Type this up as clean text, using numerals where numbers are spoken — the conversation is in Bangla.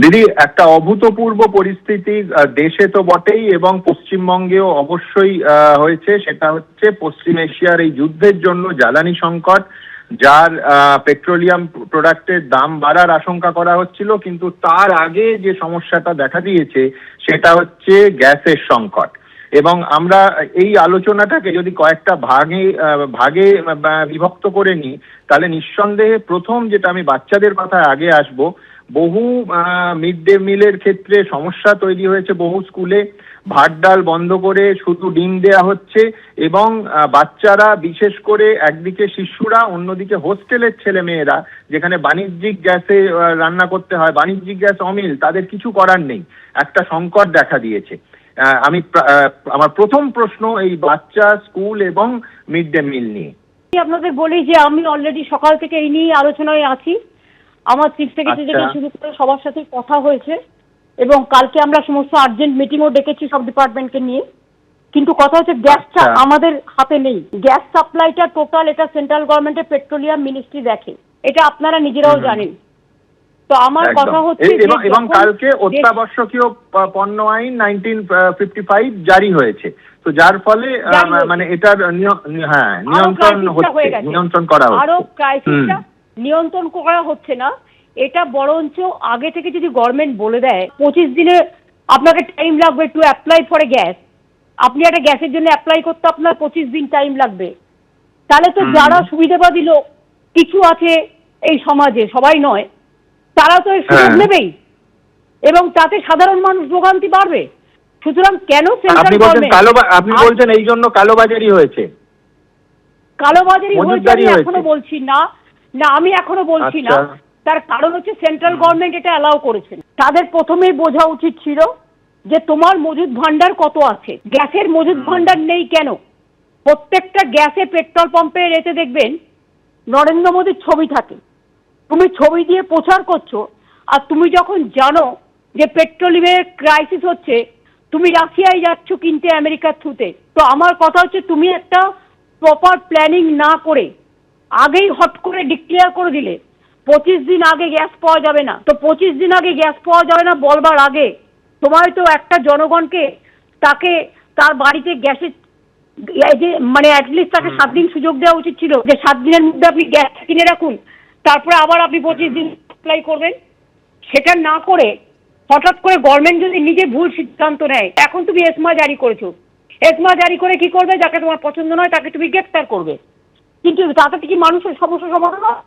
দিদি, একটা অভূতপূর্ব পরিস্থিতি দেশে তো বটেই এবং পশ্চিমবঙ্গেও অবশ্যই হয়েছে। সেটা হচ্ছে পশ্চিম এশিয়ার এই যুদ্ধের জন্য জ্বালানি সংকট, যার পেট্রোলিয়াম প্রোডাক্টের দাম বাড়ার আশঙ্কা করা হচ্ছিল, কিন্তু তার আগে যে সমস্যাটা দেখা দিয়েছে সেটা হচ্ছে গ্যাসের সংকট। এবং আমরা এই আলোচনাটাকে যদি কয়েকটা ভাগে ভাগে বিভক্ত করে নিই, তাহলে নিঃসন্দেহে প্রথম যেটা, আমি বাচ্চাদের কথা আগে আসবো, বহু মিড ডে মিলের ক্ষেত্রে সমস্যা তৈরি হয়েছে। বহু স্কুলে ভাত ডাল বন্ধ করে শুধু ডিম দেয়া হচ্ছে এবং বাচ্চারা, বিশেষ করে একদিকে শিশুরা, অন্যদিকে হোস্টেলের ছেলে মেয়েরা, যেখানে বাণিজ্যিক গ্যাসে রান্না করতে হয়, বাণিজ্যিক গ্যাস অমিল, তাদের কিছু করার নেই, একটা সংকট দেখা দিয়েছে। আমি আমার প্রথম প্রশ্ন এই বাচ্চা, স্কুল এবং মিড ডে মিল নিয়ে। আপনাদের বলি যে আমি অলরেডি সকাল থেকে এই নিয়ে আলোচনায় আছি। আমার চিফ সেক্রেটারি থেকে শুরু করে সবার সাথে কথা হয়েছে এবং কালকে আমরা সমস্ত আর্জেন্ট মিটিংও ডেকেছি সব ডিপার্টমেন্টকে নিয়ে। কিন্তু কথা হচ্ছে গ্যাসটা আমাদের হাতে নেই। গ্যাস সাপ্লাইটা টোটাল এটা সেন্ট্রাল গভর্নমেন্টের পেট্রোলিয়াম মিনিস্ট্রি দেখে, এটা আপনারা নিজেরাও জানেন। তো আমার কথা হচ্ছে এবং কালকে অত্যাবশ্যকীয় পণ্য আইন 1955 জারি হয়েছে, তো যার ফলে মানে এটার নিয়ন্ত্রণ করা হচ্ছে। আরো ক্রাইসিসটা নিয়ন্ত্রণ করা হচ্ছে না, এটা বরঞ্চ আগে থেকে যদি গভর্নমেন্ট বলে দেয় 25 দিনে আপনাকে টাইম লাগবে to apply for a gas, আপনি একটা গ্যাসের জন্য অ্যাপ্লাই করতে আপনার 25 দিন টাইম লাগবে, তাহলে তো যারা সুবিধাবাদী লোক কিছু আছে এই সমাজে, সবাই নয়, তারা তো এই সুযোগ নেবেই এবং তাতে সাধারণ মানুষ ভোগান্তি বাড়বে। সুতরাং কেন সেন্ট্রাল গভর্নমেন্ট, আপনি বলছেন এই জন্য কালোবাজারি হয়েছে? কালোবাজারি হয়েছে আমি এখনো বলছি না, আমি এখনো বলছি না। তার কারণ হচ্ছে সেন্ট্রাল গভর্নমেন্ট এটা অ্যালাউ করেছেন। তাদের প্রথমেই বোঝা উচিত ছিল যে তোমার মজুদ ভান্ডার কত আছে। গ্যাসের মজুদ ভান্ডার নেই কেন? প্রত্যেকটা গ্যাসে পেট্রোল পাম্পে রেতে দেখবেন নরেন্দ্র মোদীর ছবি থাকে। তুমি ছবি দিয়ে প্রচার করছো, আর তুমি যখন জানো যে পেট্রোলিয়ামের ক্রাইসিস হচ্ছে, তুমি রাশিয়ায় যাচ্ছ কিনতে আমেরিকার থ্রুতে। তো আমার কথা হচ্ছে তুমি একটা প্রপার প্ল্যানিং না করে আগেই হট করে ডিক্লেয়ার করে দিলে 25 দিন আগে গ্যাস পাওয়া যাবে না। তো 25 দিন আগে গ্যাস পাওয়া যাবে না বলবার আগে তোমার তো একটা জনগণকে তাকে তার বাড়িতে গ্যাসের মানে অ্যাটলিস্ট তাকে 7 দিন সুযোগ দেওয়া উচিত ছিল যে 7 দিনের মধ্যে আপনি গ্যাস কিনে রাখুন, তারপরে আবার আপনি 25 দিন অ্যাপ্লাই করবেন। সেটা না করে হঠাৎ করে গভর্নমেন্ট যদি নিজে ভুল সিদ্ধান্ত নেয়, এখন তুমি এসমা জারি করেছো, এসমা জারি করে কি করবে? যাকে তোমার পছন্দ নয় তাকে তুমি গ্রেফতার করবে, কিন্তু তাতে কি মানুষের সমস্যা সমাধান হবে?